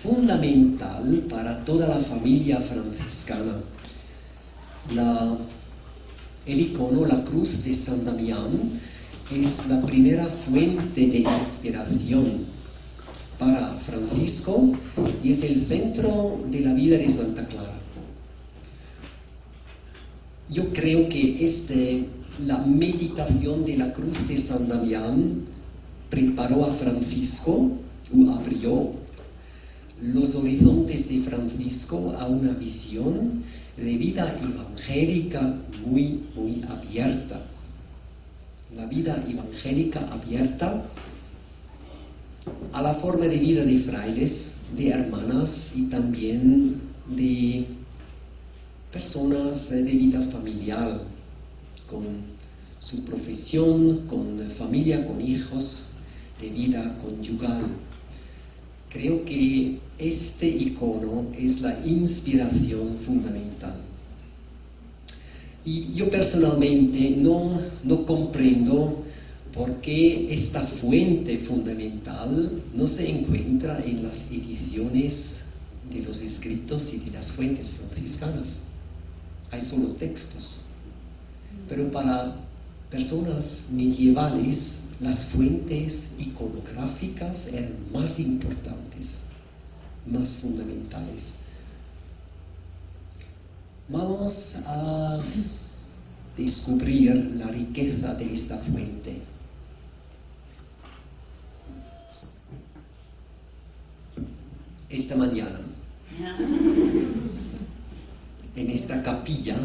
fundamental para toda la familia franciscana. El icono, la cruz de San Damián, es la primera fuente de inspiración para Francisco y es el centro de la vida de Santa Clara. Yo creo que la meditación de la cruz de San Damián preparó a Francisco, o abrió los horizontes de Francisco a una visión de vida evangélica muy, muy abierta. La vida evangélica abierta a la forma de vida de frailes, de hermanas y también de personas de vida familiar, con su profesión, con familia, con hijos, de vida conyugal. Creo que este icono es la inspiración fundamental. Y yo personalmente no comprendo por qué esta fuente fundamental no se encuentra en las ediciones de los escritos y de las fuentes franciscanas. Hay solo textos. Pero para personas medievales, las fuentes iconográficas eran más importantes, más fundamentales. Vamos a descubrir la riqueza de esta fuente. Esta mañana, en esta capilla,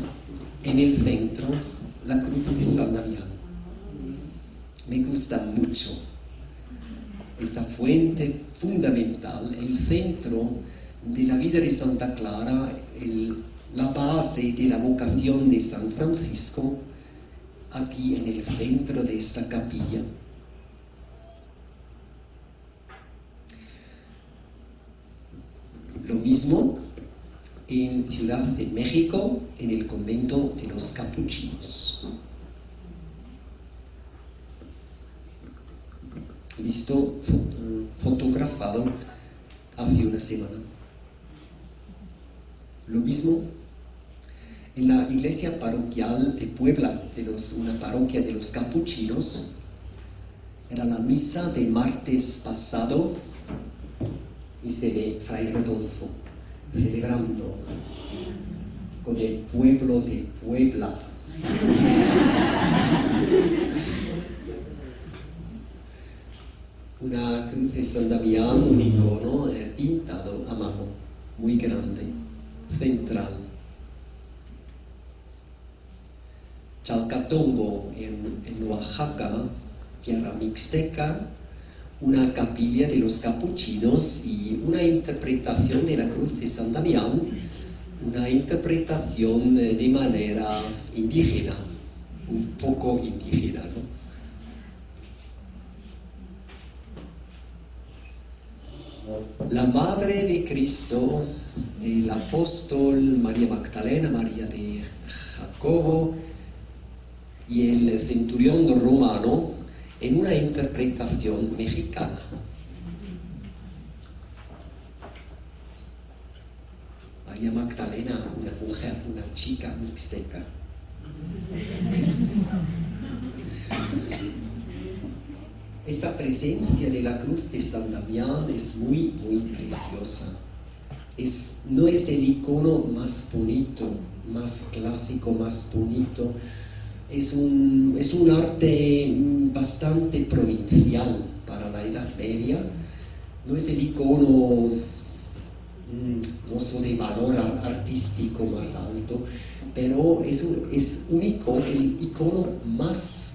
en el centro, la cruz de San Damián. Me gusta mucho esta fuente fundamental, el centro de la vida de Santa Clara, la base de la vocación de San Francisco, aquí en el centro de esta capilla. Lo mismo en Ciudad de México, en el convento de los capuchinos. Visto, fotografado hace una semana. Lo mismo en la iglesia parroquial de Puebla, una parroquia de los capuchinos. Era la misa de martes pasado y se ve Fray Rodolfo celebrando con el pueblo de Puebla. Una cruz de San Damián, un icono pintado a mano, muy grande, central. Chalcatongo, en Oaxaca, tierra mixteca, una capilla de los capuchinos y una interpretación de la cruz de San Damián, una interpretación de manera indígena, un poco indígena, ¿no? La Madre de Cristo, el apóstol María Magdalena, María de Jacobo y el centurión romano en una interpretación mexicana. María Magdalena, una mujer, una chica mixteca. Esta presencia de la cruz de San Damián es muy, muy preciosa. No es el icono más bonito, más clásico, más bonito. Es un arte bastante provincial para la Edad Media. No es el icono no solo de valor artístico más alto, pero es un icono, el icono más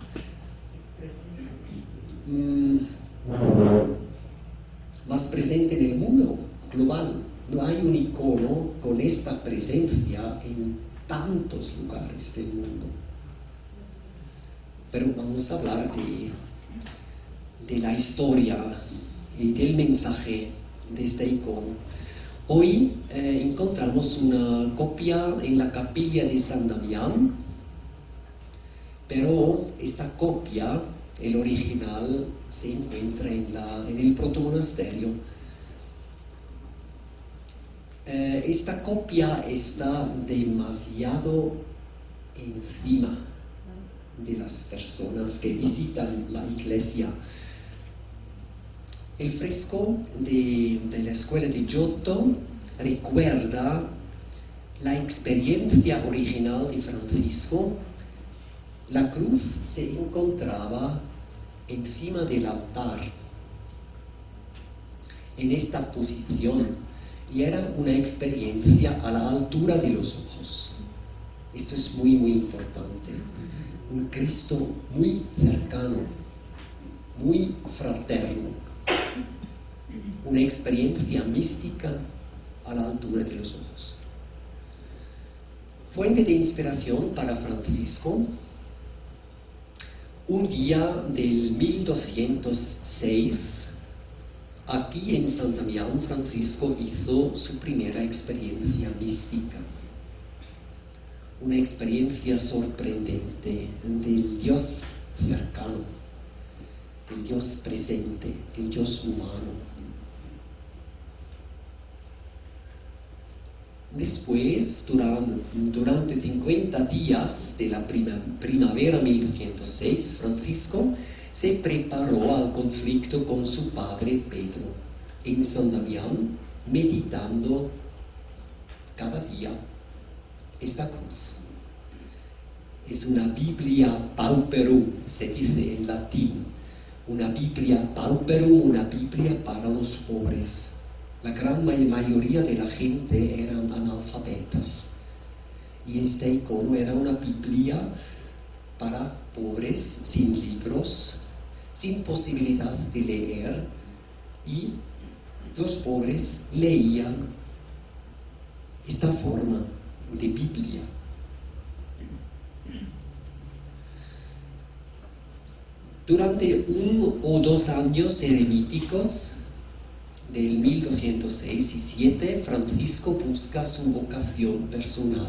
presente en el mundo global. No hay un icono con esta presencia en tantos lugares del mundo. Pero vamos a hablar de la historia y del mensaje de este icono. Hoy encontramos una copia en la capilla de San Damián, pero esta copia, el original, se encuentra en el protomonasterio esta copia está demasiado encima de las personas que visitan la iglesia. El fresco de la escuela de Giotto recuerda la experiencia original de Francisco. La cruz se encontraba encima del altar, en esta posición, y era una experiencia a la altura de los ojos. Esto es muy, muy importante. Un Cristo muy cercano, muy fraterno. Una experiencia mística a la altura de los ojos. Fuente de inspiración para Francisco. Un día del 1206, aquí en San Damián, Francisco hizo su primera experiencia mística. Una experiencia sorprendente del Dios cercano, del Dios presente, del Dios humano. Después, durante 50 días de la primavera 1206, Francisco se preparó al conflicto con su padre Pedro en San Damián, meditando cada día esta cruz. Es una Biblia pauperum, se dice en latín, una Biblia pauperum, una Biblia para los pobres. La gran mayoría de la gente eran analfabetas y este icono era una Biblia para pobres, sin libros, sin posibilidad de leer, y los pobres leían esta forma de Biblia. Durante 1 o 2 años eremíticos, del 1206 y 7, Francisco busca su vocación personal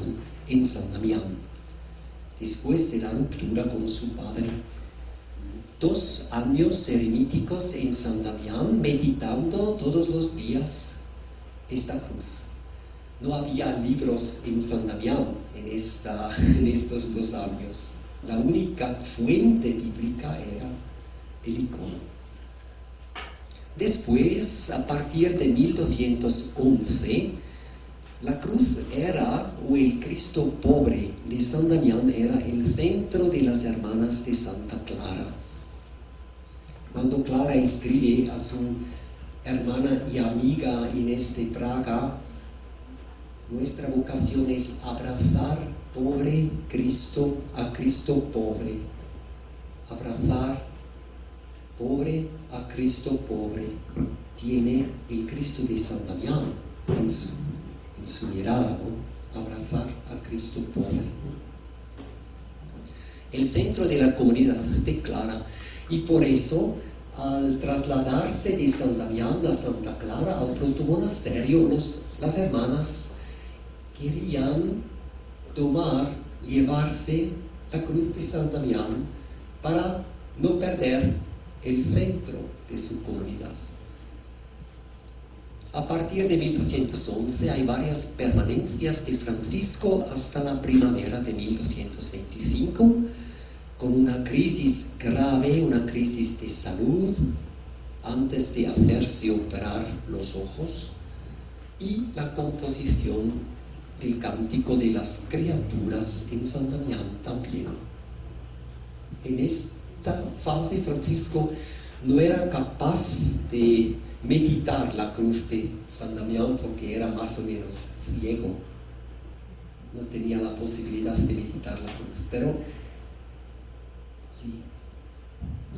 en San Damián, después de la ruptura con su padre. 2 años eremíticos en San Damián, meditando todos los días esta cruz. No había libros en San Damián en estos 2 años. La única fuente bíblica era el icono. Después, a partir de 1211, la cruz o el Cristo pobre de San Damián era el centro de las hermanas de Santa Clara. Cuando Clara escribe a su hermana y amiga Inés de Praga, nuestra vocación es abrazar a Cristo pobre. Abrazar pobre a Cristo pobre. Tiene el Cristo de San Damián en su mirada, ¿no? Abrazar a Cristo pobre. El centro de la comunidad de Clara, y por eso al trasladarse de San Damián a Santa Clara al protomonasterio, las hermanas querían llevarse la cruz de San Damián para no perder el centro de su comunidad. A partir de 1211 hay varias permanencias de Francisco hasta la primavera de 1225, con una crisis grave, una crisis de salud, antes de hacerse operar los ojos, y la composición del Cántico de las Criaturas en San Damián también. En esta fase Francisco no era capaz de meditar la cruz de San Damián porque era más o menos ciego, no tenía la posibilidad de meditar la cruz, pero sí,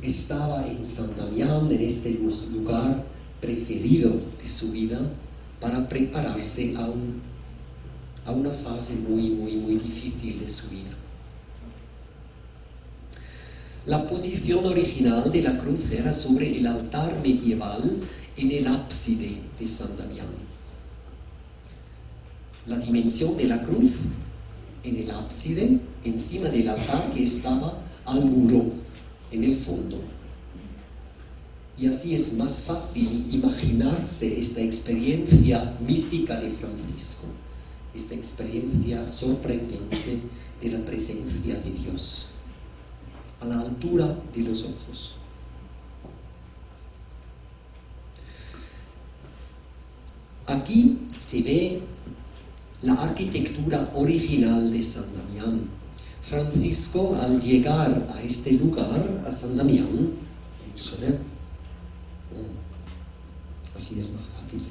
estaba en San Damián, en este lugar preferido de su vida, para prepararse a una fase muy, muy, muy difícil de su vida. La posición original de la cruz era sobre el altar medieval en el ábside de San Damián. La dimensión de la cruz en el ábside, encima del altar que estaba al muro, en el fondo. Y así es más fácil imaginarse esta experiencia mística de Francisco, esta experiencia sorprendente de la presencia de Dios, a la altura de los ojos. Aquí se ve la arquitectura original de San Damián. Francisco, al llegar a este lugar, a San Damián, vamos a ver, así es más fácil,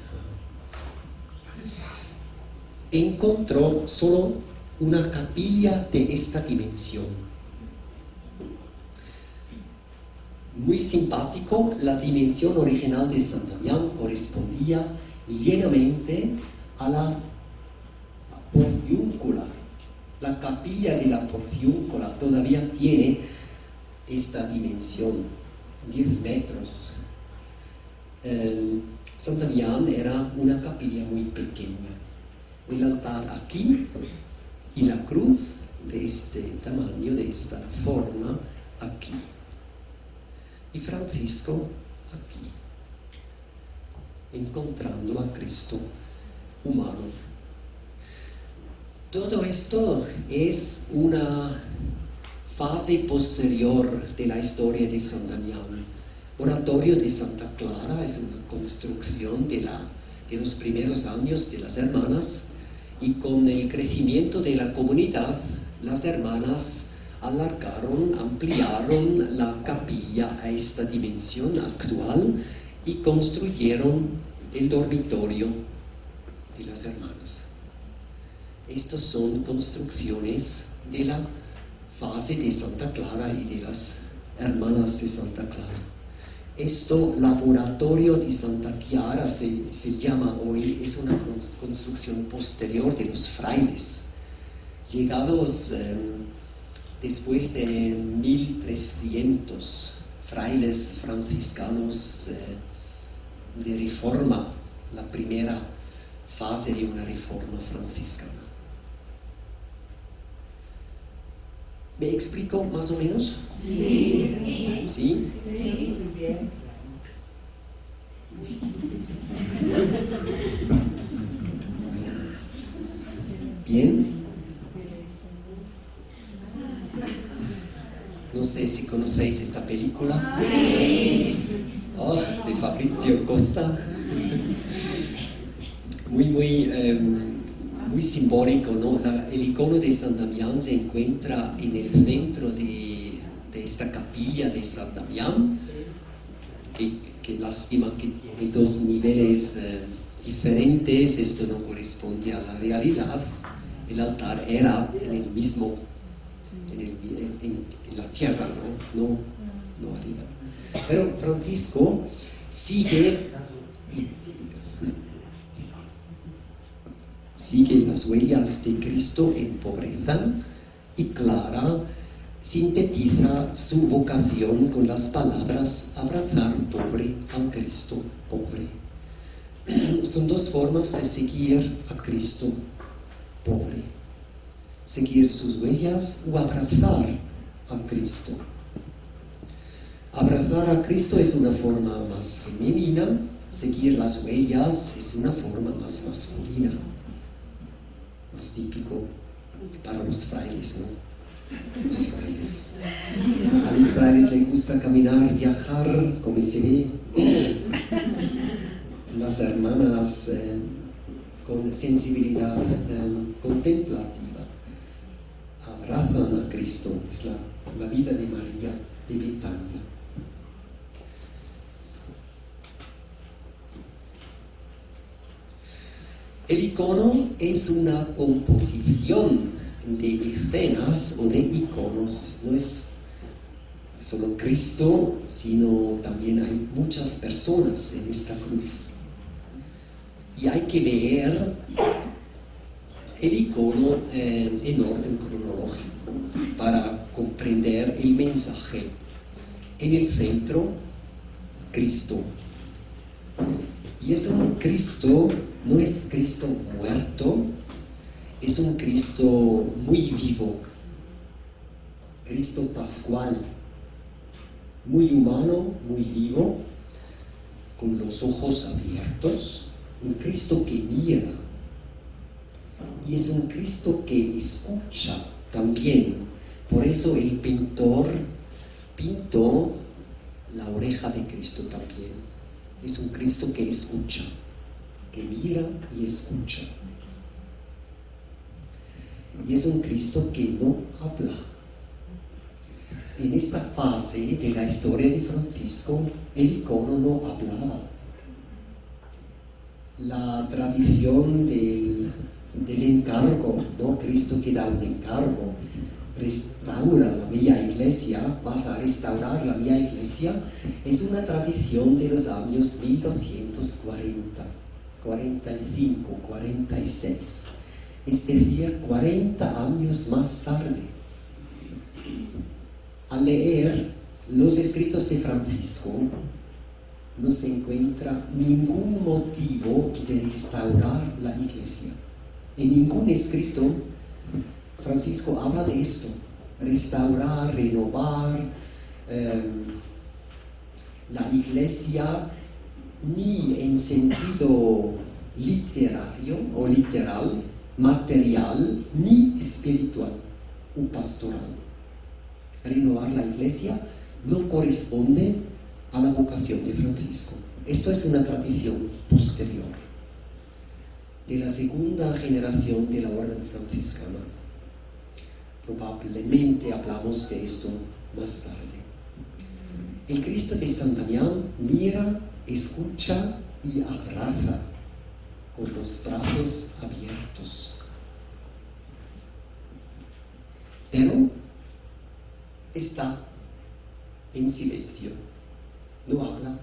encontró solo una capilla de esta dimensión. Muy simpático, la dimensión original de San Damián correspondía llenamente a la porciúncula. La capilla de la porciúncula todavía tiene esta dimensión, 10 metros. San Damián era una capilla muy pequeña. El altar aquí y la cruz de este tamaño, de esta forma, aquí. Y Francisco aquí, encontrando a Cristo humano. Todo esto es una fase posterior de la historia de San Damián. Oratorio de Santa Clara es una construcción de los primeros años de las hermanas, y con el crecimiento de la comunidad, las hermanas alargaron, ampliaron la capilla a esta dimensión actual y construyeron el dormitorio de las hermanas. Estas son construcciones de la fase de Santa Clara y de las hermanas de Santa Clara. Esto, laboratorio de Santa Chiara, se llama hoy, es una construcción posterior de los frailes. Llegados después de 1300, frailes franciscanos de reforma, la primera fase de una reforma franciscana. ¿Me explico más o menos? Sí. ¿Sí? Sí. Bien. No sé si conocéis esta película. Sí. Oh, de Fabrizio Costa. Muy simbólico, ¿no? El icono de San Damián se encuentra en el centro de esta capilla de San Damián, que lástima que tiene dos niveles diferentes. Esto no corresponde a la realidad. El altar era en el mismo, en la tierra, no arriba. Pero Francisco sigue las huellas de Cristo en pobreza, y Clara sintetiza su vocación con las palabras abrazar pobre al Cristo pobre. Son dos formas de seguir a Cristo pobre: seguir sus huellas o abrazar a Cristo. Abrazar a Cristo es una forma más femenina, seguir las huellas es una forma más masculina, más típico para los frailes, ¿no? A los frailes les gusta caminar, viajar, como se ve. Las hermanas con sensibilidad contemplativa abrazan a Cristo. Es la vida de María de Betania. El icono es una composición de escenas o de iconos. No es solo Cristo, sino también hay muchas personas en esta cruz. Y hay que leer el icono en orden cronológico para comprender el mensaje. En el centro, Cristo. Y es un Cristo, no es Cristo muerto, es un Cristo muy vivo, Cristo pascual, muy humano, muy vivo, con los ojos abiertos, un Cristo que mira, y es un Cristo que escucha también. Por eso el pintor pintó la oreja de Cristo también. Es un Cristo que escucha, que mira y escucha. Y es un Cristo que no habla. En esta fase de la historia de Francisco, el icono no hablaba. La tradición del encargo, ¿no? Cristo que da un encargo, restaura la vieja iglesia, vas a restaurar la vieja iglesia, es una tradición de los años 1240, 45, 46, es decir, 40 años más tarde. Al leer los escritos de Francisco, no se encuentra ningún motivo de restaurar la iglesia. En ningún escrito Francisco habla de esto, restaurar, renovar la iglesia, ni en sentido literario o literal, material, ni espiritual o pastoral. Renovar la iglesia no corresponde a la vocación de Francisco. Esto es una tradición posterior, de la segunda generación de la orden franciscana. Probablemente hablamos de esto más tarde. El Cristo de San Damián mira, escucha y abraza con los brazos abiertos. Pero está en silencio, no habla.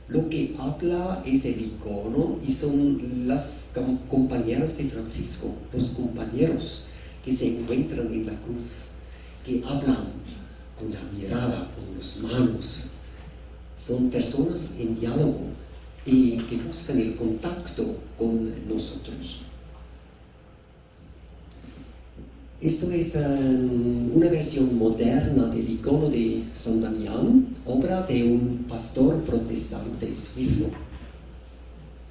Lo que habla es el icono y son las compañeras de Francisco, los compañeros que se encuentran en la cruz, que hablan con la mirada, con las manos. Son personas en diálogo y que buscan el contacto con nosotros. Esto es una versión moderna del icono de San Damián, obra de un pastor protestante suizo.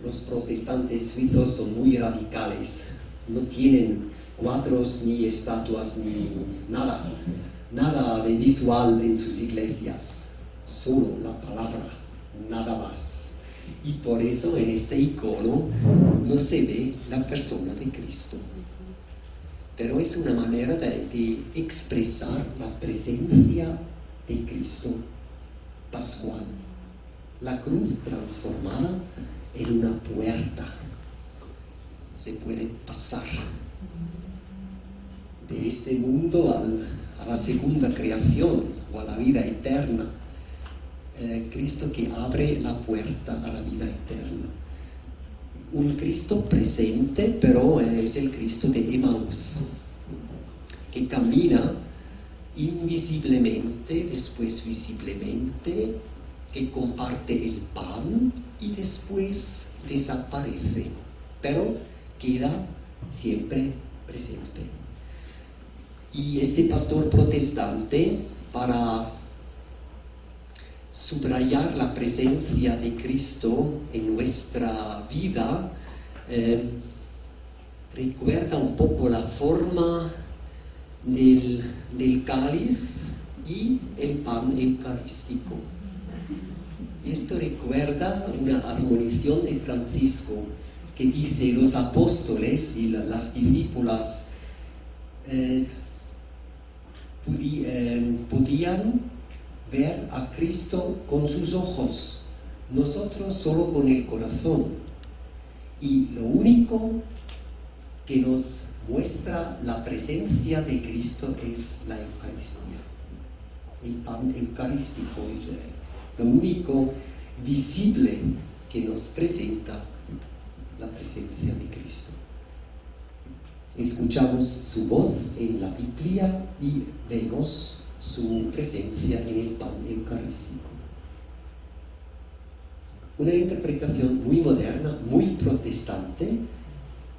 Los protestantes suizos son muy radicales, no tienen cuadros ni estatuas ni nada de visual en sus iglesias, solo la palabra, nada más. Y por eso en este icono no se ve la persona de Cristo. Pero es una manera de expresar la presencia de Cristo pascual. La cruz transformada en una puerta. Se puede pasar de este mundo a la segunda creación o a la vida eterna. Cristo que abre la puerta a la vida eterna. Un Cristo presente, pero es el Cristo de Emaús, que camina invisiblemente, después visiblemente, que comparte el pan y después desaparece, pero queda siempre presente. Y este pastor protestante, para subrayar la presencia de Cristo en nuestra vida, recuerda un poco la forma del cáliz y el pan eucarístico. Esto recuerda una admonición de Francisco que dice: los apóstoles y las discípulas podían ver a Cristo con sus ojos, nosotros solo con el corazón. Y lo único que nos muestra la presencia de Cristo es la Eucaristía. El pan eucarístico es lo único visible que nos presenta la presencia de Cristo. Escuchamos su voz en la Biblia y vemos su presencia en el pan eucarístico. Una interpretación muy moderna, muy protestante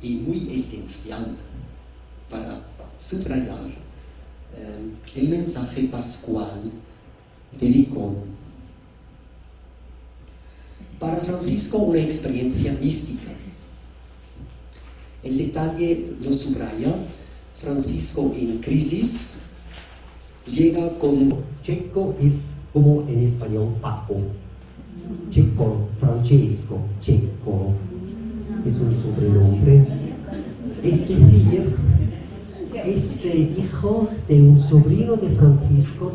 y muy esencial para subrayar el mensaje pascual del icono. Para Francisco, una experiencia mística. El detalle lo subraya. Francisco en crisis llega con... Checo es como en español Paco. Checo, Francesco, Checo. Es un sobrenombre. Es decir, este hijo de un sobrino de Francisco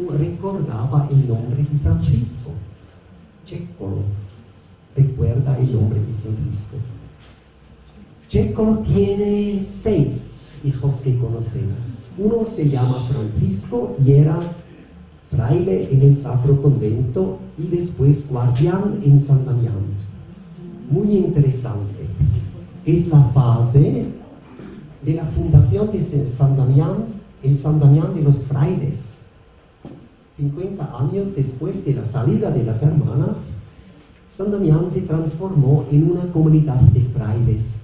recordaba el nombre de Francisco. Checo recuerda el nombre de Francisco. Checo tiene 6 hijos que conocemos. Uno se llama Francisco y era fraile en el Sacro Convento y después guardián en San Damián. Muy interesante. Es la fase de la fundación de San Damián, el San Damián de los frailes. 50 años después de la salida de las hermanas, San Damián se transformó en una comunidad de frailes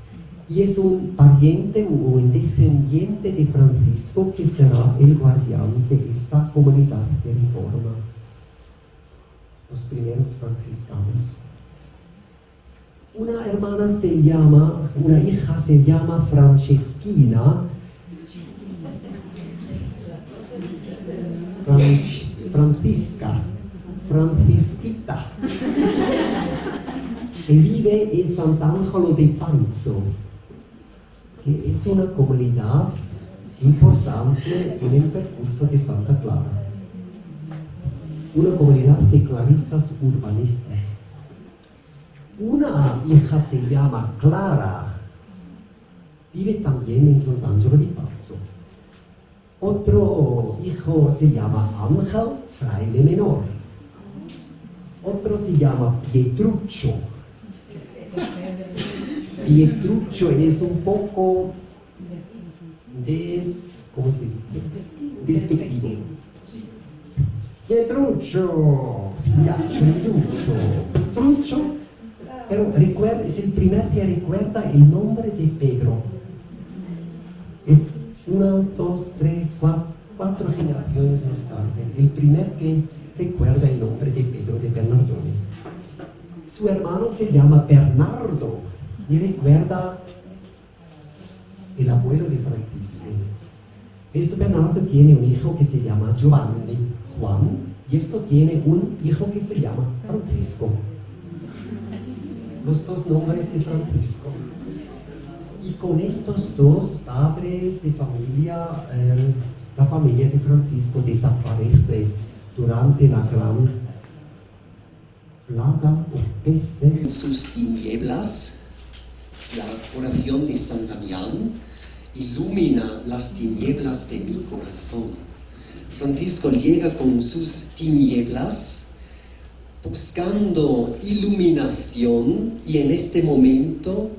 y es un pariente o un descendiente de Francisco que será el guardián de esta comunidad de reforma. Los primeros franciscanos. Una hija se llama Franceschina, Francisquita, que vive en Sant'Angelo de Panzo, que es una comunidad importante en el percurso de Santa Clara, una comunidad de clarisas urbanistas. Una hija se llama Clara, vive también en Sant'Angelo di Panzo. Otro hijo se llama Ángel, fraile menor. Otro se llama Pietruccio. Pietruccio es un poco despectivo. Pietruccio, Pietruccio, pero es el primer que recuerda el nombre de Pedro. Es 1, 2, 3, 4 generaciones más tarde, el primer que recuerda el nombre de Pedro de Bernardone. Su hermano se llama Bernardo y recuerda el abuelo de Francisco. Este Bernardo tiene un hijo que se llama Giovanni, Juan, y esto tiene un hijo que se llama Francisco. Los 2 nombres de Francisco. Y con estos 2 padres de familia, la familia de Francisco desaparece durante la gran plaga o peste. En sus tinieblas, la oración de San Damián ilumina las tinieblas de mi corazón. Francisco llega con sus tinieblas buscando iluminación y en este momento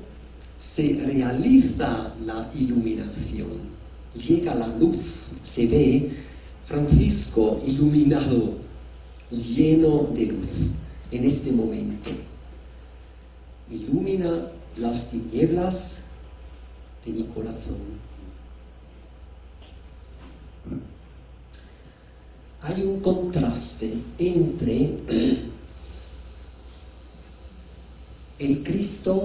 se realiza la iluminación. Llega la luz, se ve Francisco iluminado, lleno de luz en este momento. Ilumina las tinieblas de mi corazón. Hay un contraste entre el Cristo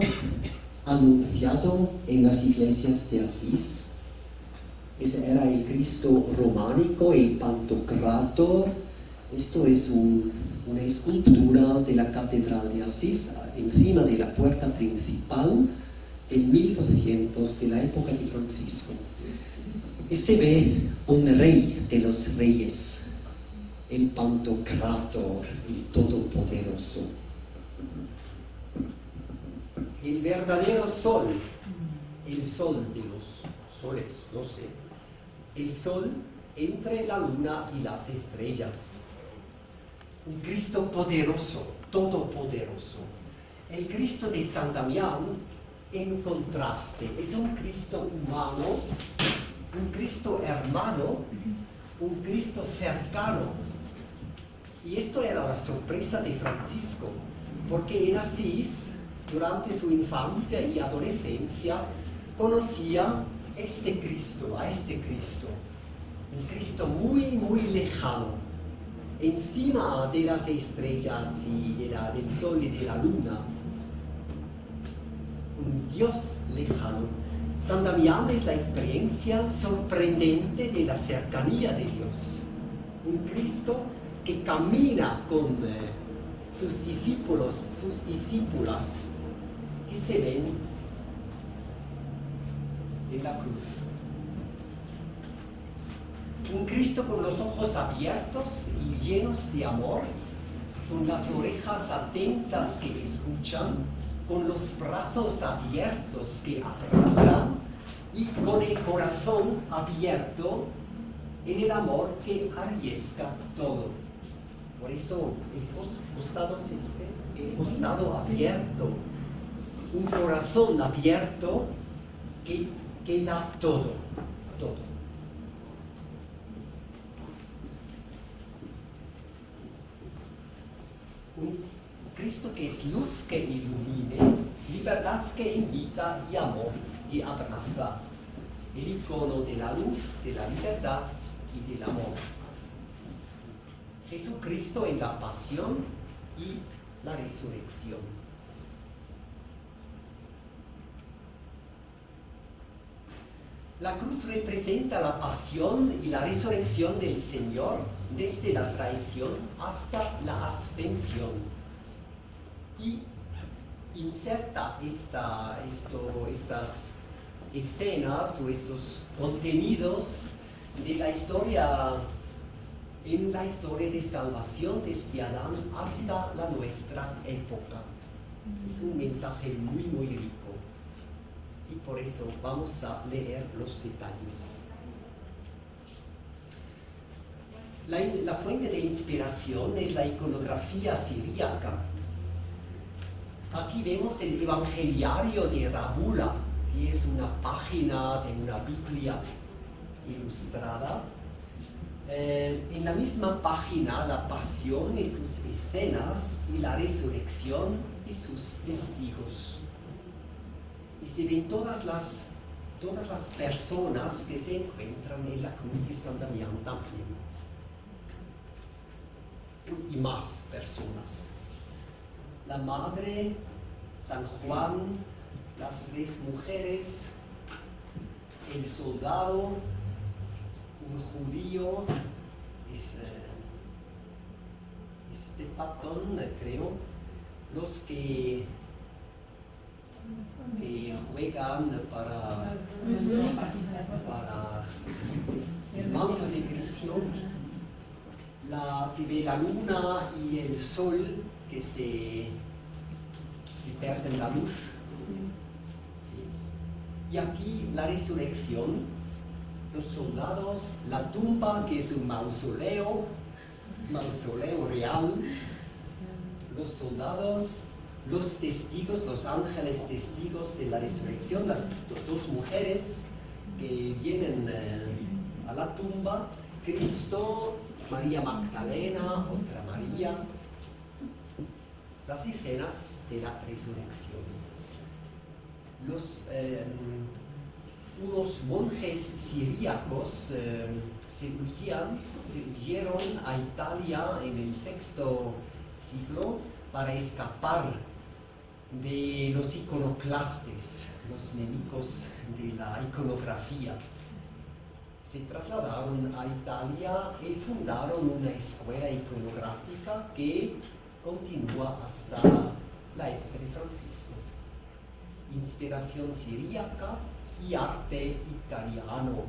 anunciado en las iglesias de Asís. Ese era el Cristo románico, el Pantocrator. Esto es una escultura de la Catedral de Asís encima de la puerta principal del 1200 de la época de Francisco. Y se ve un rey de los reyes, el Pantocrator, el Todopoderoso. El verdadero sol, el sol de los soles, no sé, el sol entre la luna y las estrellas. Un Cristo poderoso, todopoderoso. El Cristo de San Damián, en contraste, es un Cristo humano, un Cristo hermano, un Cristo cercano. Y esto era la sorpresa de Francisco, porque en Asís, durante su infancia y adolescencia, conocía a este Cristo, un Cristo muy, muy lejano, encima de las estrellas y del sol y de la luna, un Dios lejano. San Damián es la experiencia sorprendente de la cercanía de Dios. Un Cristo que camina con sus discípulos, sus discípulas, que se ven en la cruz. Un Cristo con los ojos abiertos y llenos de amor, con las orejas atentas que escuchan, con los brazos abiertos que abrazan y con el corazón abierto en el amor que arriesga todo. Por eso el costado se dice, el costado abierto, un corazón abierto que da todo, todo. Un Cristo que es luz que ilumine, libertad que invita y amor que abraza. El icono de la luz, de la libertad y del amor. Jesucristo en la pasión y la resurrección. La cruz representa la pasión y la resurrección del Señor desde la traición hasta la ascensión. Y inserta estas escenas o estos contenidos de la historia, en la historia de salvación desde Adán hasta la nuestra época. Es un mensaje muy, muy rico. Y por eso vamos a leer los detalles. La fuente de inspiración es la iconografía siríaca. Aquí vemos el Evangeliario de Rábula, que es una página de una Biblia ilustrada. En la misma página, la pasión y sus escenas y la resurrección y sus testigos. Y se ven todas las personas que se encuentran en la cruz de San Damián también. Y más personas. La madre, San Juan, las 3 mujeres, el soldado, un judío, este patón, creo, los que juegan para el manto de Cristo. Se ve la luna y el sol que pierden la luz. Sí. Y aquí la resurrección, los soldados, la tumba que es un mausoleo real, los soldados, los testigos, los ángeles testigos de la resurrección, las 2 mujeres que vienen a la tumba, Cristo, María Magdalena, otra María, las escenas de la resurrección. Unos monjes siríacos se huyeron a Italia en el VI siglo para escapar de los iconoclastes, los enemigos de la iconografía. Se trasladaron a Italia y fundaron una escuela iconográfica que continúa hasta la época de Francisco. Inspiración siríaca y arte italiano,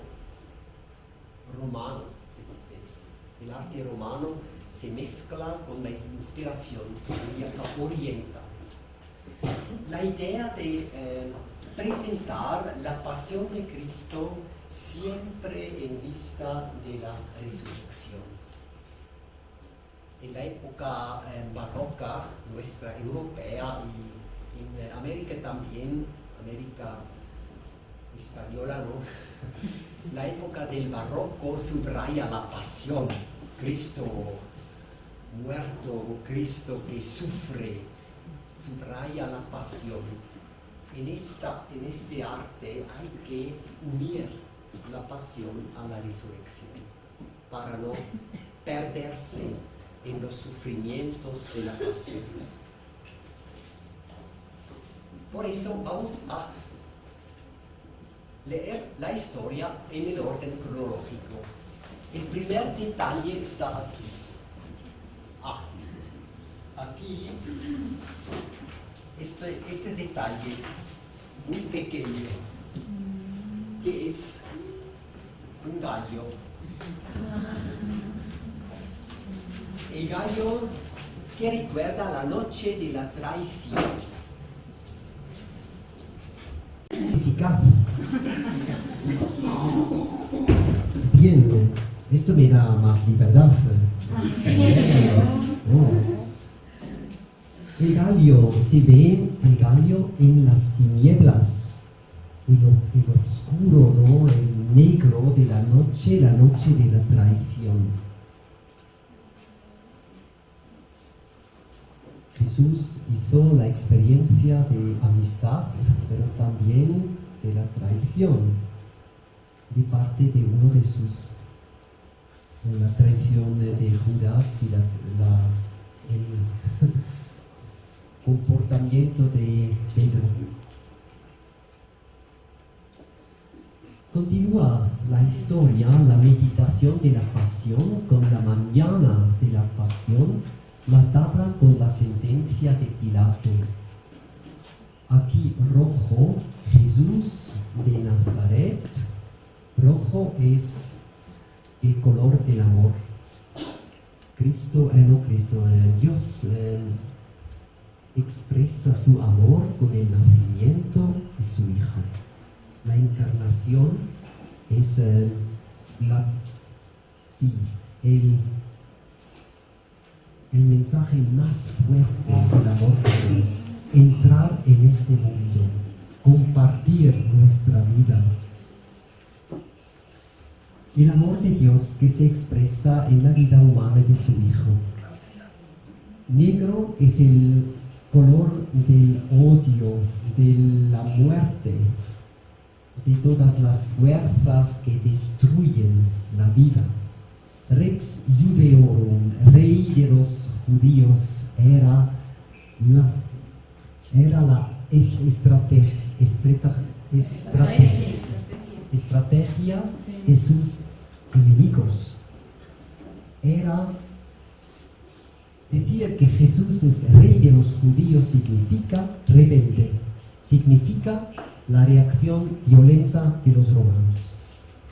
romano, se dice. El arte romano se mezcla con la inspiración siríaca oriental. La idea de presentar la pasión de Cristo siempre en vista de la resurrección. En la época barroca, nuestra europea y en América también, América española, ¿no? La época del barroco subraya la pasión, Cristo muerto, Cristo que sufre, subraya la pasión. En este arte hay que unir la pasión a la resurrección para no perderse en los sufrimientos de la pasión. Por eso vamos a leer la historia en el orden cronológico. El primer detalle está aquí. Aquí, este detalle muy pequeño, que es un gallo. El gallo que recuerda la noche de la traición. Eficaz. Bien, esto me da más libertad. El gallo se ve, el gallo en las tinieblas, el oscuro, ¿no? El negro de la noche de la traición. Jesús hizo la experiencia de amistad, pero también de la traición de parte de uno de sus, la traición de Judas y el comportamiento de Pedro. Continúa la historia, la meditación de la pasión con la mañana de la pasión, matada con la sentencia de Pilato. Aquí rojo, Jesús de Nazaret. Rojo es el color del amor. Dios expresa su amor con el nacimiento de su Hijo. La encarnación es el mensaje más fuerte del amor de Dios. Entrar en este mundo, compartir nuestra vida. El amor de Dios que se expresa en la vida humana de su Hijo. Negro es el color del odio, de la muerte, de todas las fuerzas que destruyen la vida. Rex Judeorum, rey de los judíos, era la estrategia de sus enemigos. Era decir que Jesús es rey de los judíos significa rebelde, significa la reacción violenta de los romanos,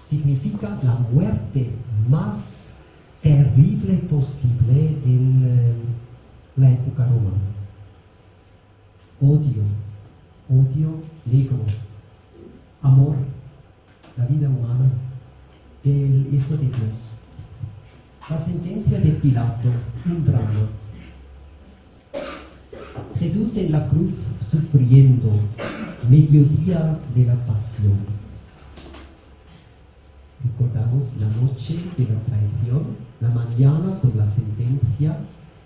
significa la muerte más terrible posible en la época romana. Odio negro, amor, la vida humana del Hijo de Dios. La sentencia de Pilato, un drama. Jesús en la cruz sufriendo, mediodía de la pasión. Recordamos la noche de la traición, la mañana con la sentencia,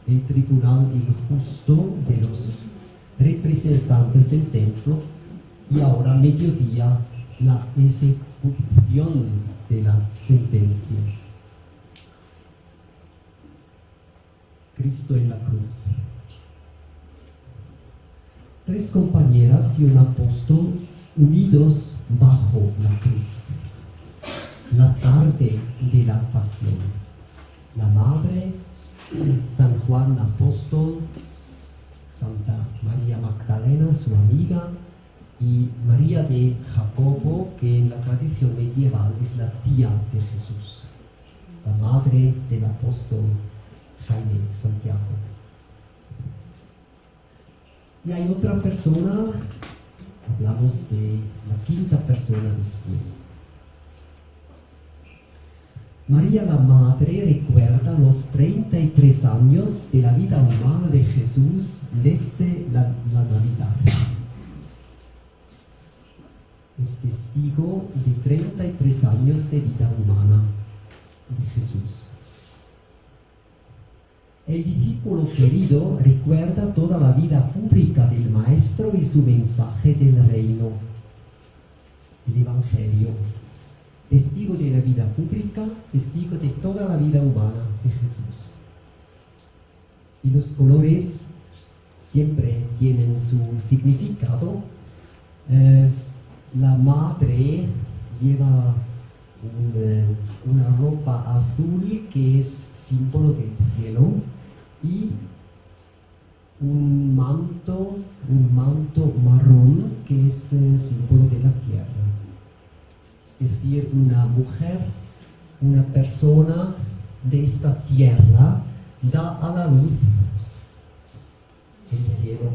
el tribunal injusto de los representantes del templo y ahora mediodía la ejecución de la sentencia. Cristo en la cruz. 3 compañeras y un apóstol unidos bajo la cruz. La tarde de la pasión. La madre, San Juan apóstol, Santa María Magdalena, su amiga, y María de Jacobo, que en la tradición medieval es la tía de Jesús, la madre del apóstol Jaime Santiago. Y hay otra persona, hablamos de la quinta persona después. María la Madre recuerda los 33 años de la vida humana de Jesús desde la Navidad. Es testigo de 33 años de vida humana de Jesús. El discípulo querido recuerda toda la vida pública del Maestro y su mensaje del reino, el Evangelio. Testigo de la vida pública, testigo de toda la vida humana de Jesús. Y los colores siempre tienen su significado. La madre lleva una ropa azul que es símbolo del cielo y un manto marrón que es símbolo de la tierra. Es decir, una mujer, una persona de esta tierra da a la luz el cielo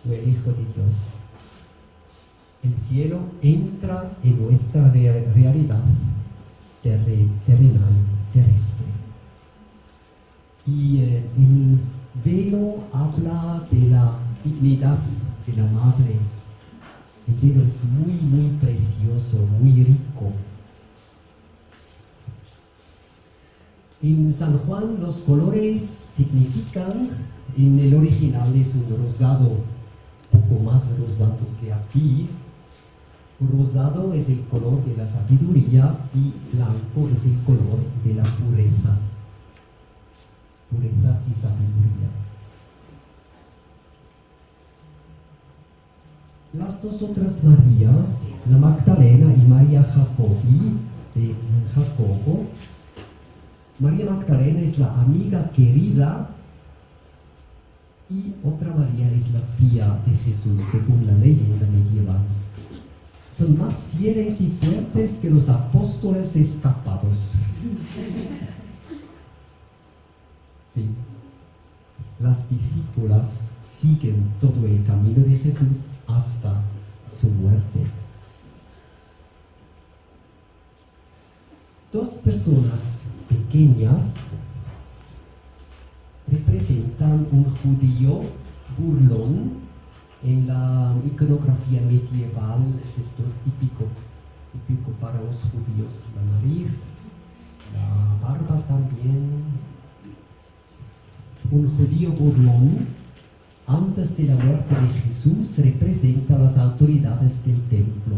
o el Hijo de Dios. El cielo entra en nuestra realidad terrenal, terrestre. Y el velo habla de la dignidad de la madre. El velo es muy, muy precioso, muy rico. En San Juan los colores significan, en el original es un rosado, poco más rosado que aquí. Rosado es el color de la sabiduría y blanco es el color de la pureza. Pureza y sabiduría. Las dos otras María, la Magdalena y María de Jacobo. María Magdalena es la amiga querida y otra María es la tía de Jesús, según la leyenda medieval. Son más fieles y fuertes que los apóstoles escapados. Sí. Las discípulas siguen todo el camino de Jesús hasta su muerte. Dos personas pequeñas representan un judío burlón. En la iconografía medieval es esto típico para los judíos. La nariz, la barba también. Un judío burlón, antes de la muerte de Jesús, representa a las autoridades del templo.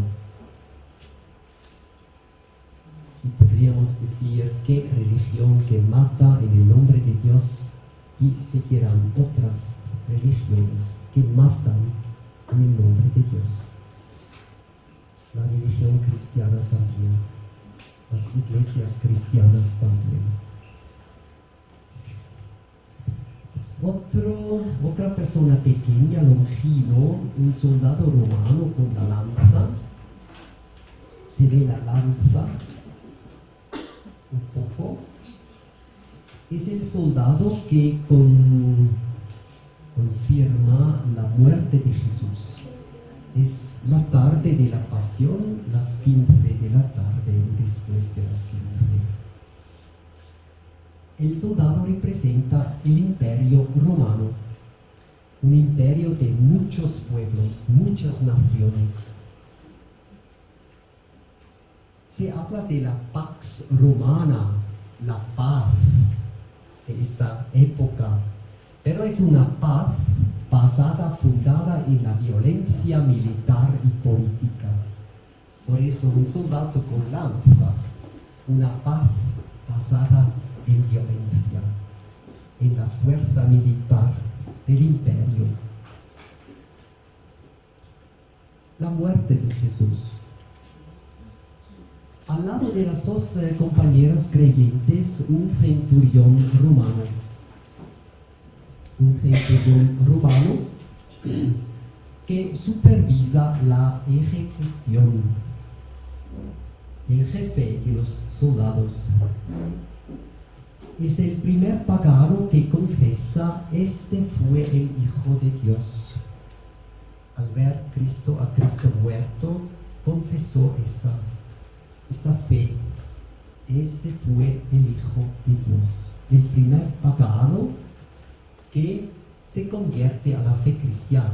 Si podríamos decir qué religión que mata en el nombre de Dios y seguirán otras religiones que matan en el nombre de Dios. La religión cristiana también, las iglesias cristianas también. Otra persona pequeña, Longino, un soldado romano con la lanza. Se ve la lanza un poco. Es el soldado que confirma la muerte de Jesús. Es la tarde de la pasión, las 15 de la tarde, después de las 15. El soldado representa el imperio romano, un imperio de muchos pueblos, muchas naciones. Se habla de la pax romana, la paz de esta época, pero es una paz basada, fundada en la violencia militar y política. Por eso un soldado con lanza, una paz basada en violencia, en la fuerza militar del imperio. La muerte de Jesús. Al lado de las dos compañeras creyentes, un centurión romano. Un centurión romano que supervisa la ejecución. El jefe de los soldados. Es el primer pagano que confiesa: este fue el Hijo de Dios. Al ver a Cristo muerto, confesó esta fe. Este fue el Hijo de Dios. El primer pagano que se convierte a la fe cristiana.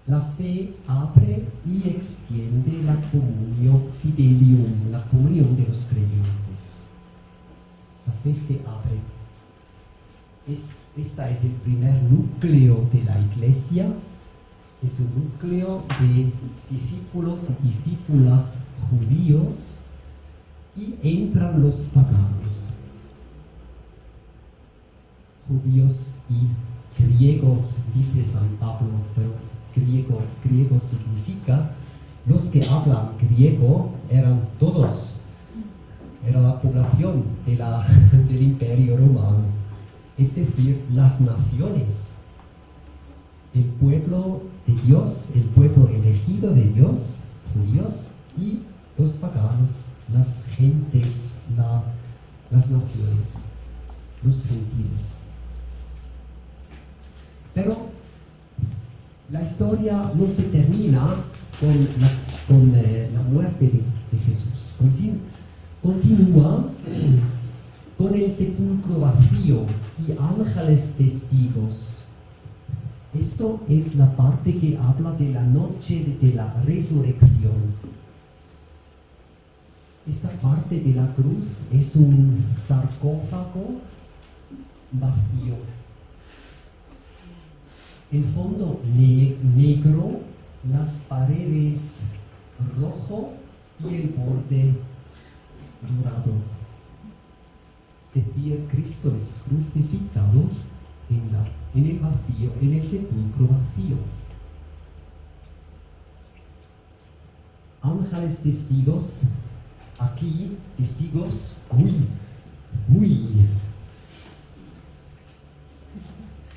La fe abre y extiende la comunión fidelium, la comunión de los creyentes. La fe se abre. Esta es el primer núcleo de la iglesia. Es un núcleo de discípulos y discípulas judíos y entran los paganos. judíos y griegos, dice San Pablo, pero griego significa, los que hablan griego eran todos, era la población del Imperio Romano, es decir, las naciones, el pueblo de Dios, el pueblo elegido de Dios, judíos y los paganos, las gentes, las naciones, los gentiles. Pero la historia no se termina con la muerte de Jesús. Continúa con el sepulcro vacío y ángeles testigos. Esto es la parte que habla de la noche de la resurrección. Esta parte de la cruz es un sarcófago vacío. El fondo negro, las paredes rojo y el borde dorado. Es decir, Cristo es crucificado en el vacío, en el sepulcro vacío. Ángeles testigos, aquí testigos muy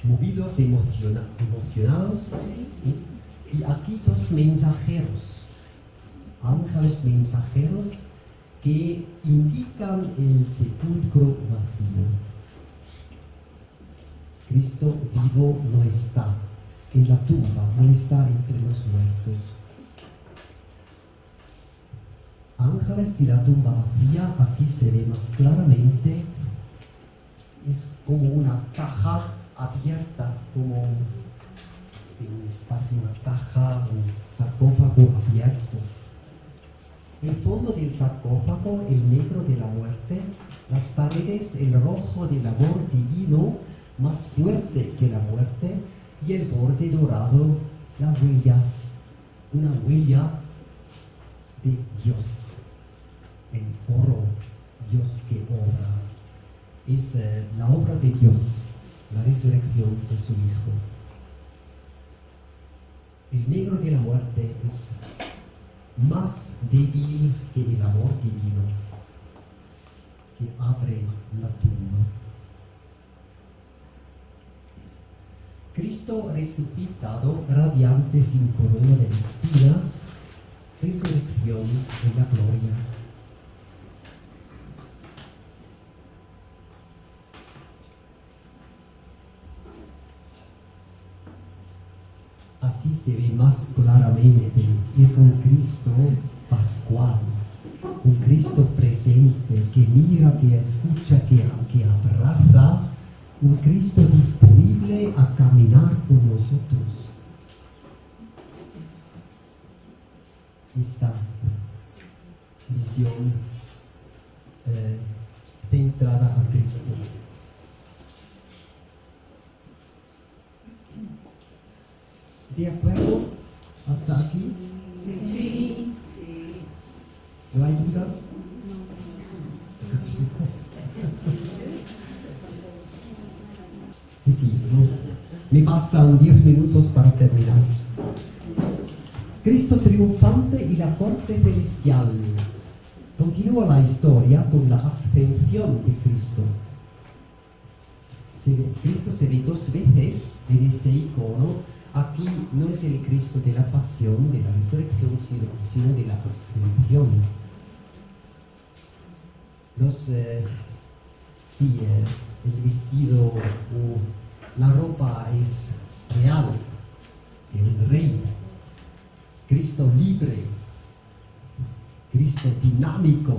movidos, emocionados, y aquí dos mensajeros, ángeles mensajeros que indican el sepulcro vacío. Cristo vivo no está en la tumba, no está entre los muertos. Ángeles y la tumba vacía, aquí se ve más claramente, es como una caja abierta, como un espacio, una caja, un sarcófago abierto. El fondo del sarcófago, el negro de la muerte, las paredes, el rojo del amor divino, más fuerte que la muerte, y el borde dorado, la huella, una huella de Dios, el oro, Dios que obra. Es la obra de Dios, la resurrección de su Hijo. El negro de la muerte es más débil que el amor divino que abre la tumba. Cristo resucitado, radiante sin corona de espinas, resurrección en la gloria. Así se ve más claramente, es un Cristo pascual, un Cristo presente que mira, que escucha, que abraza, un Cristo disponible a caminar con nosotros. Esta visión centrada a Cristo. ¿De acuerdo? ¿Hasta aquí? Sí. ¿No hay dudas? Sí, no. Me bastan 10 minutos para terminar. Cristo triunfante y la corte celestial. Continúa la historia con la ascensión de Cristo. Cristo se ve 2 veces en este icono. Aquí no es el Cristo de la pasión, de la resurrección, sino de la ascensión. El vestido o la ropa es real, el rey. Cristo libre, Cristo dinámico,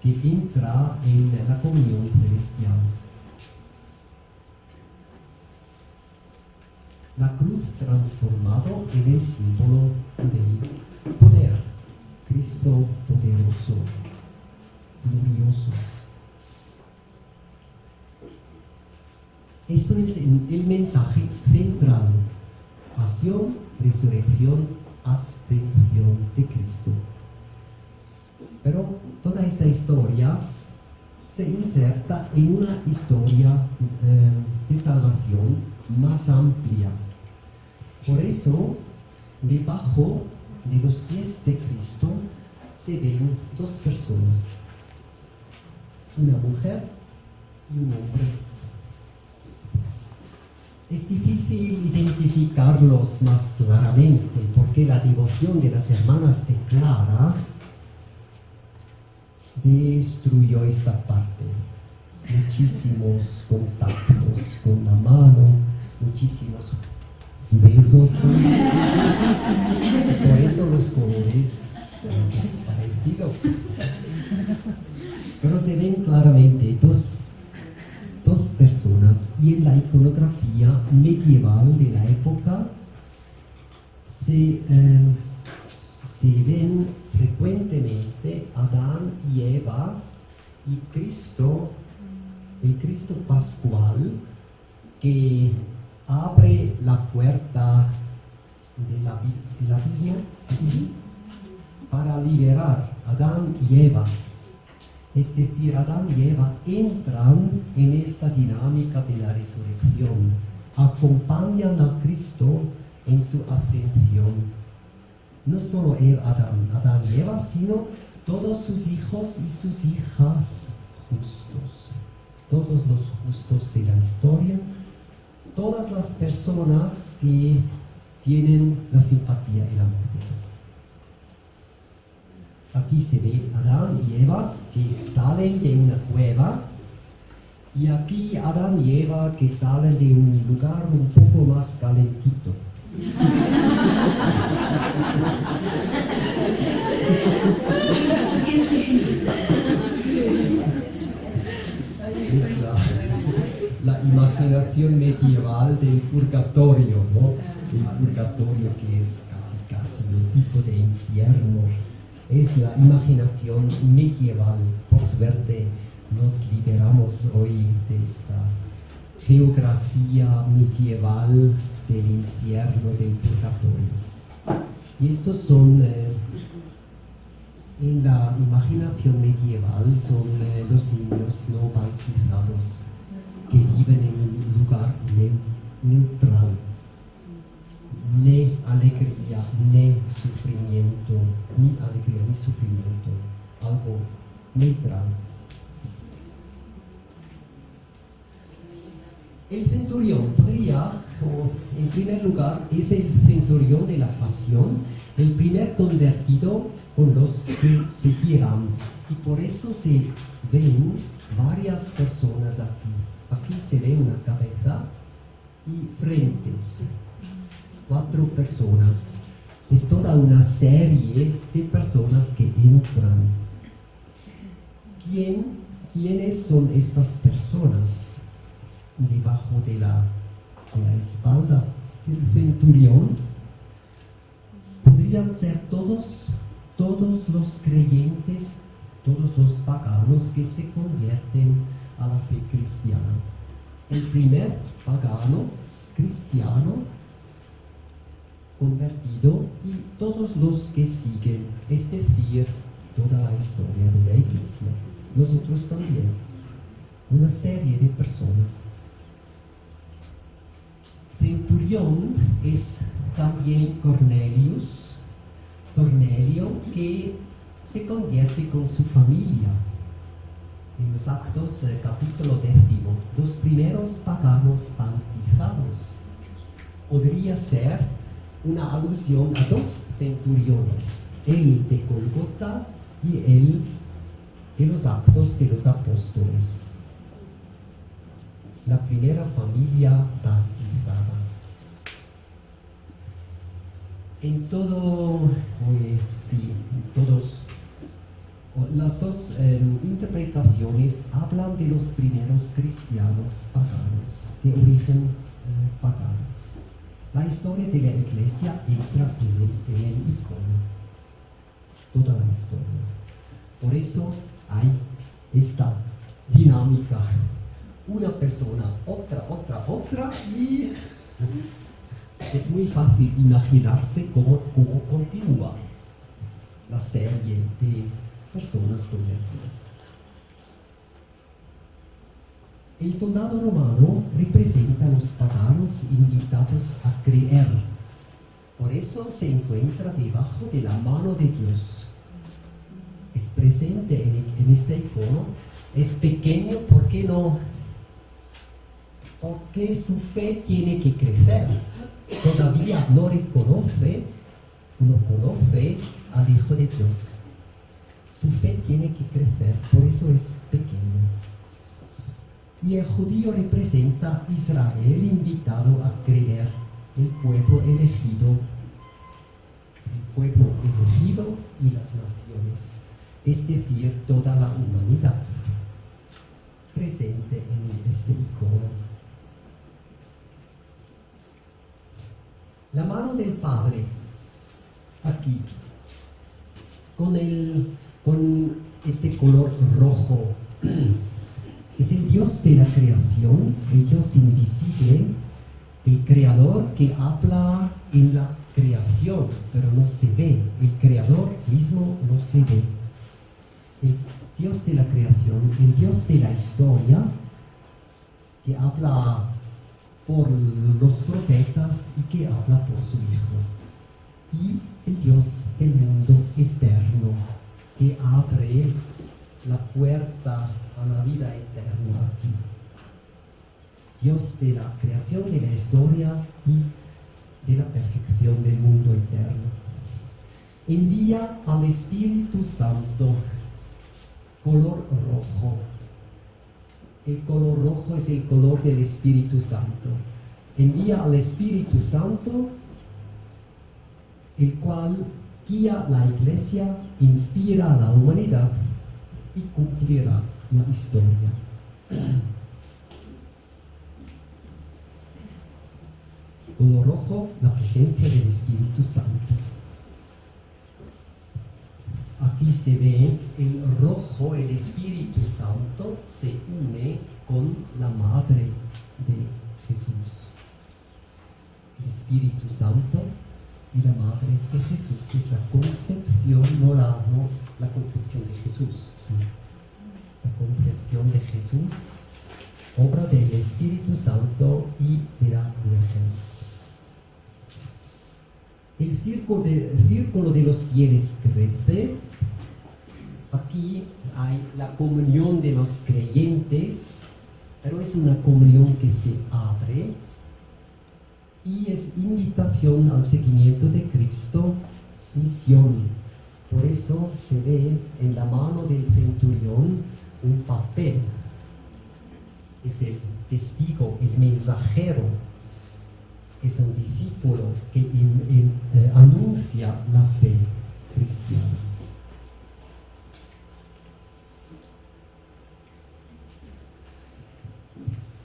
que entra en la comunión celestial. La cruz transformado en el símbolo del poder. Cristo poderoso, glorioso. Esto es el mensaje central. Pasión, resurrección, ascensión de Cristo. Pero toda esta historia se inserta en una historia de salvación más amplia. Por eso, debajo de los pies de Cristo se ven dos personas, una mujer y un hombre. Es difícil identificarlos más claramente porque la devoción de las hermanas de Clara destruyó esta parte. Muchísimos contactos con la mano, muchísimos besos. Por eso los colores son desparecidos. Pero se ven claramente dos personas, y en la iconografía medieval de la época se ven frecuentemente Adán y Eva y Cristo, el Cristo pascual que abre la puerta del abismo para liberar a Adán y Eva. Es decir, Adán y Eva entran en esta dinámica de la resurrección, acompañan a Cristo en su ascensión. No solo Adán y Eva, sino todos sus hijos y sus hijas justos, todos los justos de la historia, todas las personas que tienen la simpatía y el amor de Dios. Aquí se ve Adán y Eva que salen de una cueva, y aquí Adán y Eva que salen de un lugar un poco más calentito. Es la imaginación medieval del purgatorio, ¿no? El purgatorio que es casi un tipo de infierno. Es la imaginación medieval. Por suerte nos liberamos hoy de esta geografía medieval del infierno, del purgatorio. Y estos son, en la imaginación medieval, son los niños no bautizados que viven en un lugar neutral. Ni alegría, ni sufrimiento, ni alegría, ni sufrimiento, algo neutral. El centurión en primer lugar, es el centurión de la pasión, el primer convertido con los que seguirán. Y por eso se ven varias personas aquí. Aquí se ve una cabeza y frentes. 4 personas. Es toda una serie de personas que entran. ¿Quiénes son estas personas? Debajo de la espalda del centurión podrían ser todos los creyentes, todos los paganos que se convierten a la fe cristiana. El primer pagano cristiano convertido y todos los que siguen, es decir, toda la historia de la iglesia, nosotros también, una serie de personas. Centurión es también Cornelio que se convierte con su familia. En los Actos, capítulo 10, los primeros paganos bautizados. Podría ser una alusión a 2 centuriones, el de Golgota y el de los Actos de los Apóstoles. La primera familia bautizada. En las dos interpretaciones hablan de los primeros cristianos paganos, de origen pagano. La historia de la iglesia entra en el icono, toda la historia. Por eso hay esta dinámica. Una persona, otra, y es muy fácil imaginarse cómo continúa la serie de personas convertidas. El soldado romano representa a los paganos invitados a creer. Por eso se encuentra debajo de la mano de Dios. Es presente en este icono. Es pequeño, ¿por qué no? Porque su fe tiene que crecer. Todavía no conoce al Hijo de Dios. Su fe tiene que crecer, por eso es pequeño. Y el judío representa a Israel invitado a creer, el pueblo elegido y las naciones, es decir, toda la humanidad presente en este icono. La mano del Padre, aquí, con este color rojo, es el Dios de la creación, el Dios invisible, el Creador que habla en la creación, pero no se ve. El Creador mismo no se ve. El Dios de la creación, el Dios de la historia, que habla por los profetas y que habla por su Hijo. Y el Dios del mundo eterno, que abre la puerta a la vida eterna aquí. Dios de la creación, de la historia y de la perfección del mundo eterno. Envía al Espíritu Santo, color rojo. El color rojo es el color del Espíritu Santo. Envía al Espíritu Santo, el cual guía la Iglesia, inspira a la humanidad y cumplirá la historia. Color rojo, la presencia del Espíritu Santo. Aquí se ve el rojo, el Espíritu Santo se une con la Madre de Jesús. El Espíritu Santo y la Madre de Jesús es la concepción, no la concepción de Jesús, sino la concepción de Jesús, obra del Espíritu Santo y de la Virgen. El círculo de los fieles crece. Aquí hay la comunión de los creyentes, pero es una comunión que se abre y es invitación al seguimiento de Cristo, misión. Por eso se ve en la mano del centurión un papel. Es el testigo, el mensajero. Es un discípulo que anuncia la fe cristiana.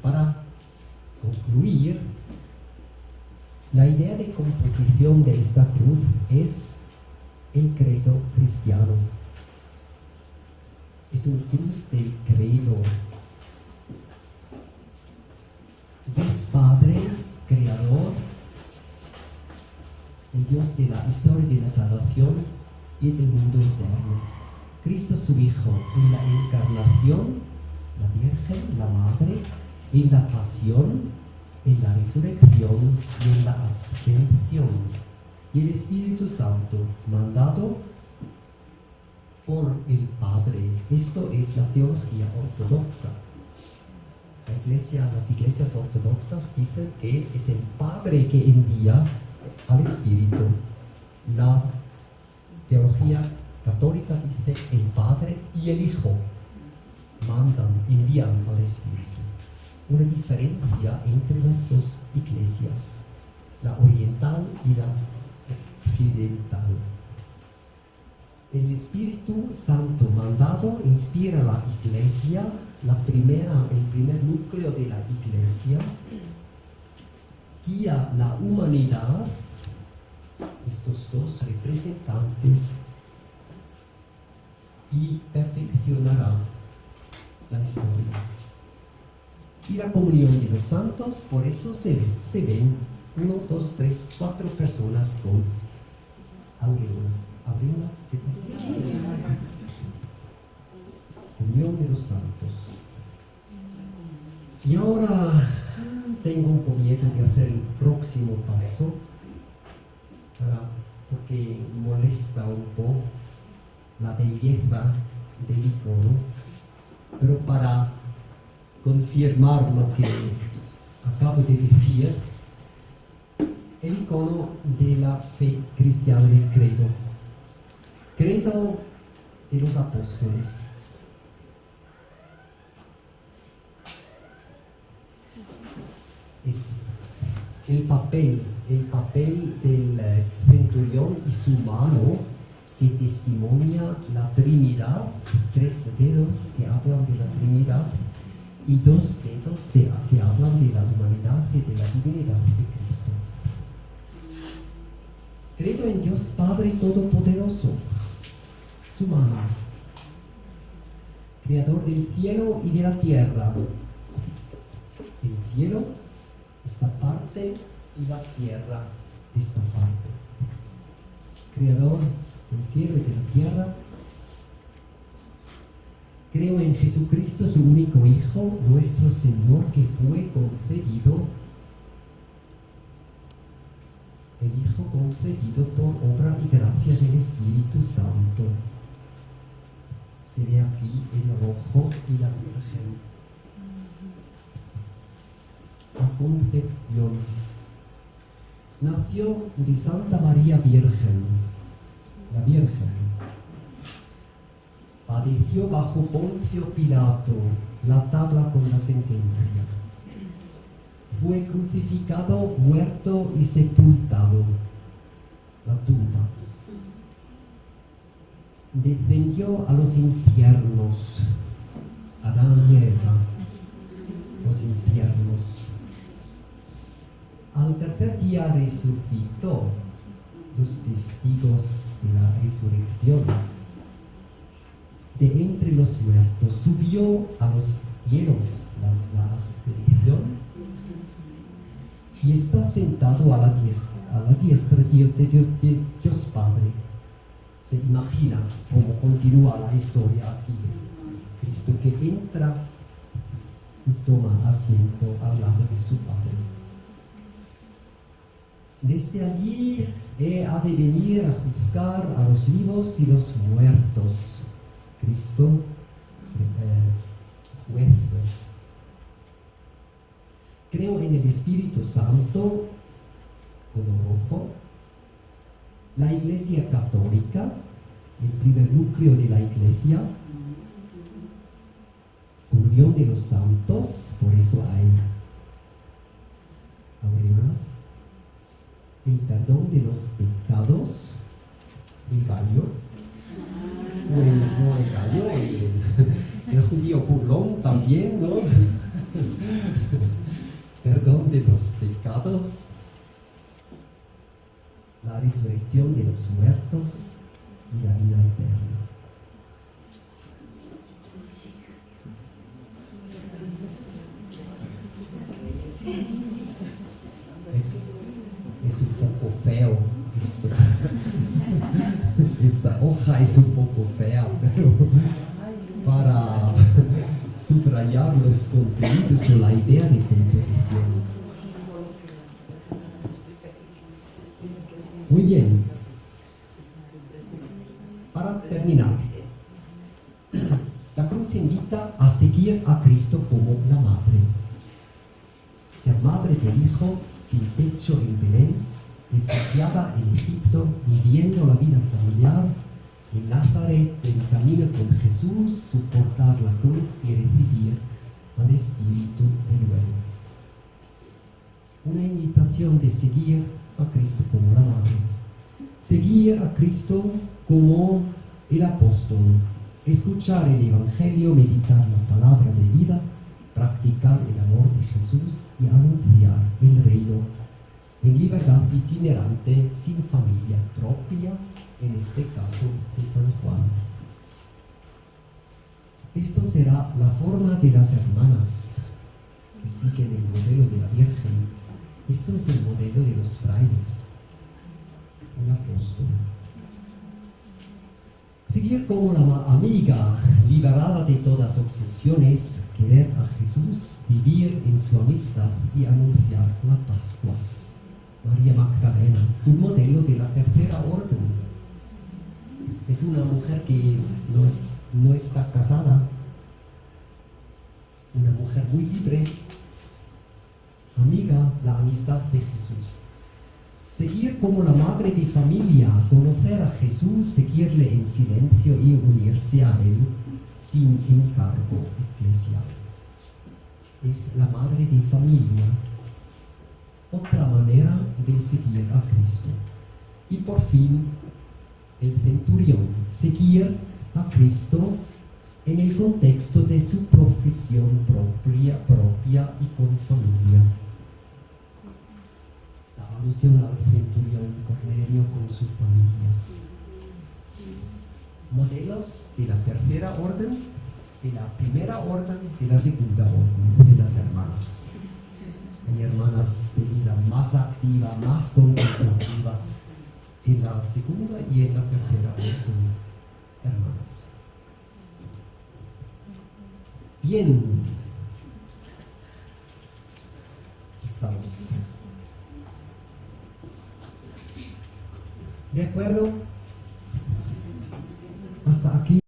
Para concluir, la idea de composición de esta cruz es el credo cristiano. Es una cruz del credo. Dios Padre, Creador, el Dios de la historia de la salvación y del mundo eterno. Cristo su Hijo en la encarnación, la Virgen, la Madre, en la pasión, en la resurrección y en la ascensión. Y el Espíritu Santo, mandado por el Padre. Esto es la teología ortodoxa. Las iglesias ortodoxas dicen que es el Padre que envía al Espíritu. La teología católica dice el Padre y el Hijo envían al Espíritu. Una diferencia entre las dos iglesias, la oriental y la occidental. El Espíritu Santo mandado inspira a la iglesia, el primer núcleo de la iglesia, guía la humanidad, estos dos representantes, y perfeccionará la historia. Y la comunión de los santos, por eso se ven 1, 2, 3, 4 personas con aureola. ¿Aureola? ¿Sí? Sí. Comunión de los santos. Y ahora tengo un poco miedo de hacer el próximo paso, porque molesta un poco la belleza del icono, pero para confirmar lo que acabo de decir, el icono de la fe cristiana del credo. Credo de los apóstoles. Es el papel del centurión y su mano que testimonia la Trinidad, 3 dedos que hablan de la Trinidad y 2 dedos que hablan de la humanidad y de la divinidad de Cristo. Creo en Dios Padre Todopoderoso, su mano, Creador del cielo y de la tierra. El cielo, esta parte, y la tierra, esta parte. Creador del cielo y de la tierra. Creo en Jesucristo, su único Hijo, nuestro Señor, que fue concebido, el Hijo concebido por obra y gracia del Espíritu Santo. Se ve aquí el rojo y la Virgen. La concepción. Nació de Santa María Virgen, la Virgen. Padeció bajo Poncio Pilato la tabla con la sentencia. Fue crucificado, muerto y sepultado. La tumba. Descendió a los infiernos. Adán y Eva. Los infiernos. Al tercer día resucitó. Los testigos de la resurrección. De entre los muertos subió a los cielos, la ascensión, y está sentado a la diestra de Dios Padre. Se imagina cómo continúa la historia aquí. Cristo que entra y toma asiento al lado de su Padre. Desde allí ha de venir a juzgar a los vivos y los muertos. Cristo, juez. Creo en el Espíritu Santo, color rojo, la Iglesia Católica, el primer núcleo de la Iglesia, comunión de los santos, por eso hay aureolas, el perdón de los pecados, el gallo, el judío burlón también, ¿no? Perdón de los pecados, la resurrección de los muertos y la vida eterna. Es un poco feo esto. Esta hoja es un poco fea, pero para subrayar los contenidos o la idea de composición. Muy bien. Para terminar, la cruz invita a seguir a Cristo como la madre. Ser madre del hijo sin techo en Belén, refugiada en Egipto, viviendo la vida familiar, en Nazaret, en camino con Jesús, soportar la cruz y recibir al Espíritu de nuevo. Una invitación de seguir a Cristo como la madre. Seguir a Cristo como el apóstol. Escuchar el Evangelio, meditar la palabra de vida, practicar el amor de Jesús y anunciar el reino en libertad itinerante, sin familia propia, en este caso de San Juan. Esto será la forma de las hermanas que siguen el modelo de la Virgen. Esto es el modelo de los frailes, el apóstol. Seguir como la amiga liberada de todas obsesiones, querer a Jesús, vivir en su amistad y anunciar la Pascua. María Magdalena, un modelo de la tercera orden. Es una mujer que no está casada, una mujer muy libre, amiga, la amistad de Jesús. Seguir como la madre de familia, conocer a Jesús, seguirle en silencio y unirse a Él sin encargo eclesial. Es la madre de familia, otra manera de seguir a Cristo. Y por fin, el centurión, seguir a Cristo en el contexto de su profesión propia y con familia. La alusión al centurión Cornelio con su familia. Modelos de la tercera orden, de la primera orden, de la segunda orden, de las hermanas. Hay hermanas de vida más activa, más contemplativa, en la segunda y en la tercera orden, hermanas. Bien, estamos. ¿De acuerdo? Hasta aquí.